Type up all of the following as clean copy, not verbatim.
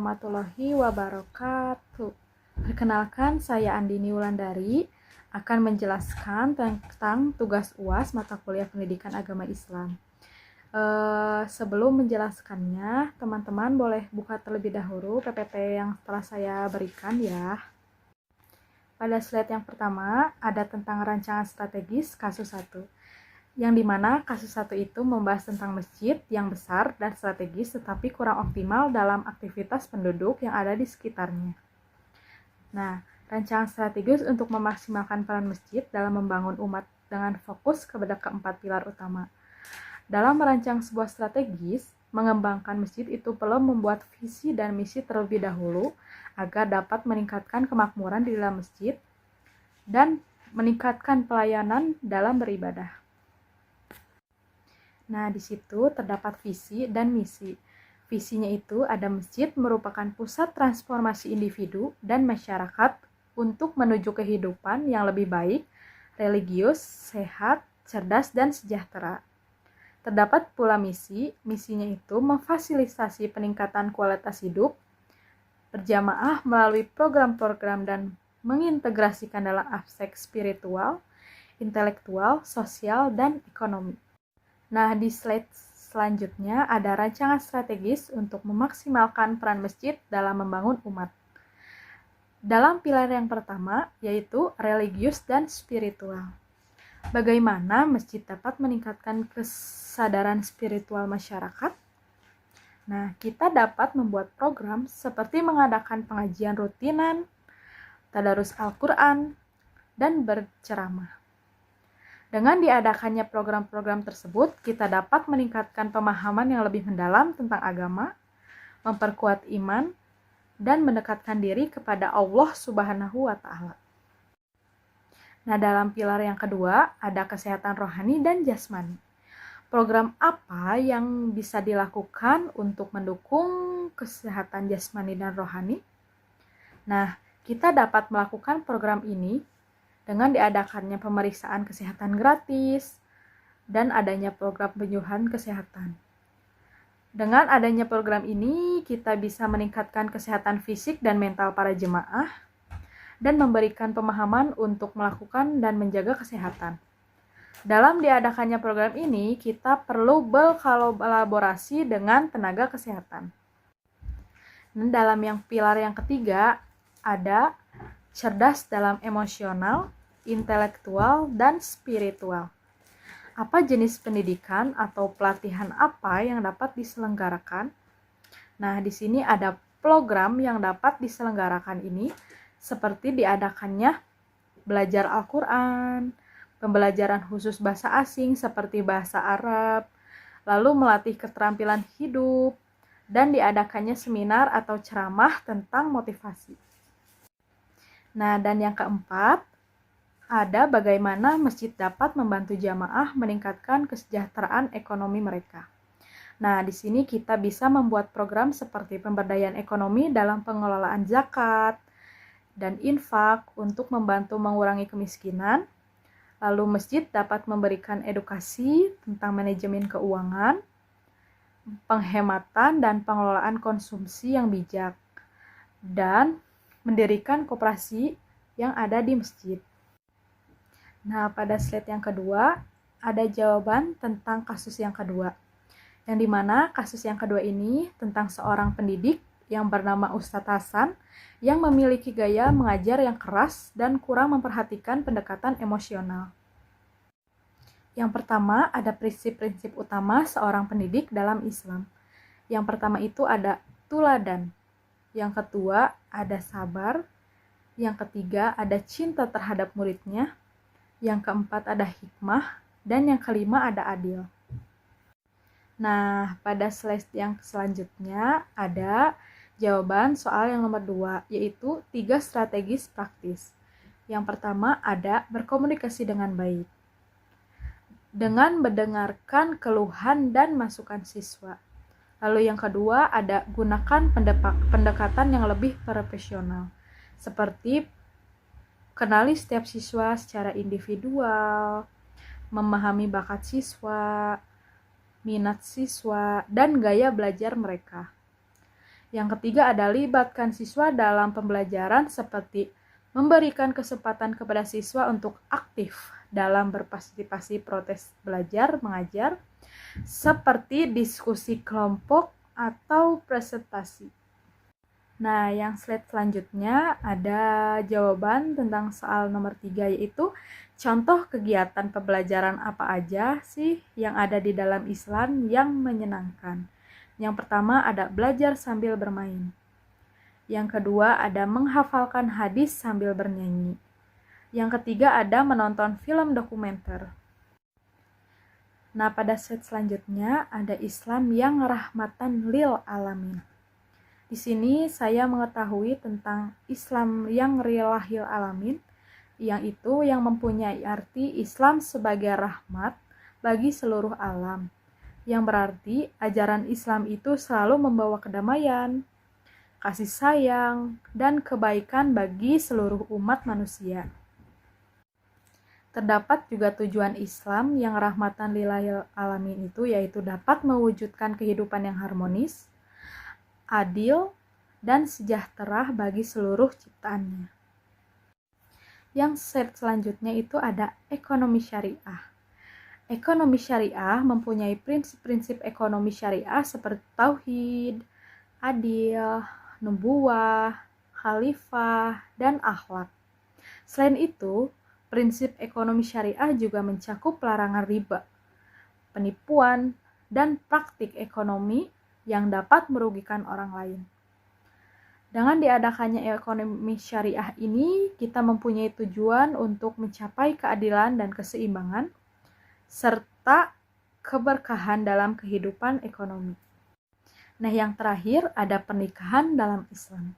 warahmatullahi wabarakatuh. Perkenalkan, saya Andini Wulandari akan menjelaskan tentang tugas UAS mata kuliah Pendidikan Agama Islam. Sebelum menjelaskannya, teman-teman boleh buka terlebih dahulu PPT yang telah saya berikan ya. Pada slide yang pertama, ada tentang rancangan strategis kasus 1. Yang dimana kasus 1 itu membahas tentang masjid yang besar dan strategis tetapi kurang optimal dalam aktivitas penduduk yang ada di sekitarnya. Nah, rancangan strategis untuk memaksimalkan peran masjid dalam membangun umat dengan fokus kepada keempat pilar utama. Dalam merancang sebuah strategis, mengembangkan masjid itu perlu membuat visi dan misi terlebih dahulu agar dapat meningkatkan kemakmuran di dalam masjid dan meningkatkan pelayanan dalam beribadah. Nah, di situ terdapat visi dan misi. Visinya itu ada masjid merupakan pusat transformasi individu dan masyarakat untuk menuju kehidupan yang lebih baik, religius, sehat, cerdas, dan sejahtera. Terdapat pula misinya itu memfasilitasi peningkatan kualitas hidup, berjamaah melalui program-program dan mengintegrasikan dalam aspek spiritual, intelektual, sosial, dan ekonomi. Nah, di slide selanjutnya ada rancangan strategis untuk memaksimalkan peran masjid dalam membangun umat. Dalam pilar yang pertama, yaitu religius dan spiritual. Bagaimana masjid dapat meningkatkan kesadaran spiritual masyarakat? Nah, kita dapat membuat program seperti mengadakan pengajian rutinan, tadarus Al-Quran, dan berceramah. Dengan diadakannya program-program tersebut, kita dapat meningkatkan pemahaman yang lebih mendalam tentang agama, memperkuat iman, dan mendekatkan diri kepada Allah Subhanahu wa Ta'ala. Nah, dalam pilar yang kedua, ada kesehatan rohani dan jasmani. Program apa yang bisa dilakukan untuk mendukung kesehatan jasmani dan rohani? Nah, kita dapat melakukan program ini dengan diadakannya pemeriksaan kesehatan gratis dan adanya program penyuluhan kesehatan. Dengan adanya program ini, kita bisa meningkatkan kesehatan fisik dan mental para jemaah dan memberikan pemahaman untuk melakukan dan menjaga kesehatan. Dalam diadakannya program ini, kita perlu berkolaborasi dengan tenaga kesehatan. Dan dalam pilar yang ketiga, ada cerdas dalam emosional, intelektual, dan spiritual. Apa jenis pendidikan atau pelatihan apa yang dapat diselenggarakan? Nah, di sini ada program yang dapat diselenggarakan ini, seperti diadakannya belajar Al-Quran, pembelajaran khusus bahasa asing seperti bahasa Arab, lalu melatih keterampilan hidup, dan diadakannya seminar atau ceramah tentang motivasi. Nah, dan yang keempat, ada bagaimana masjid dapat membantu jamaah meningkatkan kesejahteraan ekonomi mereka. Nah, di sini kita bisa membuat program seperti pemberdayaan ekonomi dalam pengelolaan zakat dan infak untuk membantu mengurangi kemiskinan. Lalu masjid dapat memberikan edukasi tentang manajemen keuangan, penghematan dan pengelolaan konsumsi yang bijak, dan mendirikan koperasi yang ada di masjid. Nah, pada slide yang kedua, ada jawaban tentang kasus yang kedua. Yang dimana kasus yang kedua ini tentang seorang pendidik yang bernama Ustadz Hasan yang memiliki gaya mengajar yang keras dan kurang memperhatikan pendekatan emosional. Yang pertama, ada prinsip-prinsip utama seorang pendidik dalam Islam. Yang pertama itu ada tuladan. Yang kedua, ada sabar. Yang ketiga, ada cinta terhadap muridnya. Yang keempat ada hikmah, dan yang kelima ada adil. Nah, pada slide yang selanjutnya ada jawaban soal yang nomor 2, yaitu 3 strategis praktis. Yang pertama ada berkomunikasi dengan baik. Dengan mendengarkan keluhan dan masukan siswa. Lalu yang kedua ada gunakan pendekatan yang lebih profesional, seperti kenali setiap siswa secara individual, memahami bakat siswa, minat siswa, dan gaya belajar mereka. Yang ketiga ada libatkan siswa dalam pembelajaran seperti memberikan kesempatan kepada siswa untuk aktif dalam berpartisipasi proses belajar mengajar seperti diskusi kelompok atau presentasi. Nah, yang slide selanjutnya ada jawaban tentang soal nomor 3, yaitu contoh kegiatan pembelajaran apa aja sih yang ada di dalam Islam yang menyenangkan. Yang pertama ada belajar sambil bermain. Yang kedua ada menghafalkan hadis sambil bernyanyi. Yang ketiga ada menonton film dokumenter. Nah, pada slide selanjutnya ada Islam yang rahmatan lil alamin. Di sini saya mengetahui tentang Islam yang lillahil alamin, yang itu yang mempunyai arti Islam sebagai rahmat bagi seluruh alam, yang berarti ajaran Islam itu selalu membawa kedamaian, kasih sayang, dan kebaikan bagi seluruh umat manusia. Terdapat juga tujuan Islam yang rahmatan lillahil alamin itu, yaitu dapat mewujudkan kehidupan yang harmonis, adil, dan sejahtera bagi seluruh ciptaannya. Yang slide selanjutnya itu ada ekonomi syariah. Ekonomi syariah mempunyai prinsip-prinsip ekonomi syariah seperti tauhid, adil, nubuwah, khalifah, dan akhlak. Selain itu, prinsip ekonomi syariah juga mencakup larangan riba, penipuan, dan praktik ekonomi yang dapat merugikan orang lain. Dengan diadakannya ekonomi syariah ini, kita mempunyai tujuan untuk mencapai keadilan dan keseimbangan, serta keberkahan dalam kehidupan ekonomi. Nah, yang terakhir ada pernikahan dalam Islam.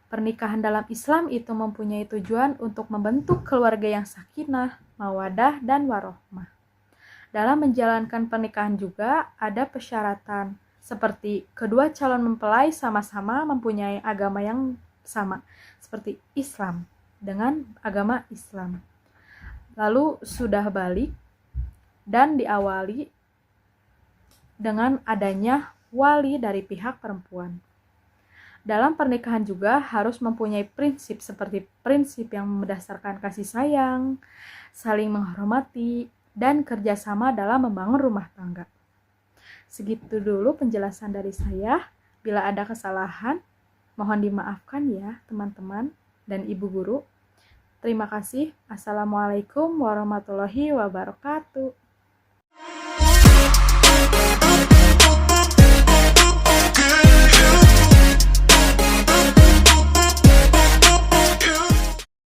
Pernikahan dalam Islam itu mempunyai tujuan untuk membentuk keluarga yang sakinah, mawadah, dan warohmah. Dalam menjalankan pernikahan juga ada persyaratan, seperti kedua calon mempelai sama-sama mempunyai agama yang sama, seperti Islam dengan agama Islam. Lalu sudah balik dan diawali dengan adanya wali dari pihak perempuan. Dalam pernikahan juga harus mempunyai prinsip seperti prinsip yang berdasarkan kasih sayang, saling menghormati, dan kerjasama dalam membangun rumah tangga. Segitu dulu penjelasan dari saya. Bila ada kesalahan, mohon dimaafkan ya teman-teman dan ibu guru. Terima kasih. Assalamualaikum warahmatullahi wabarakatuh.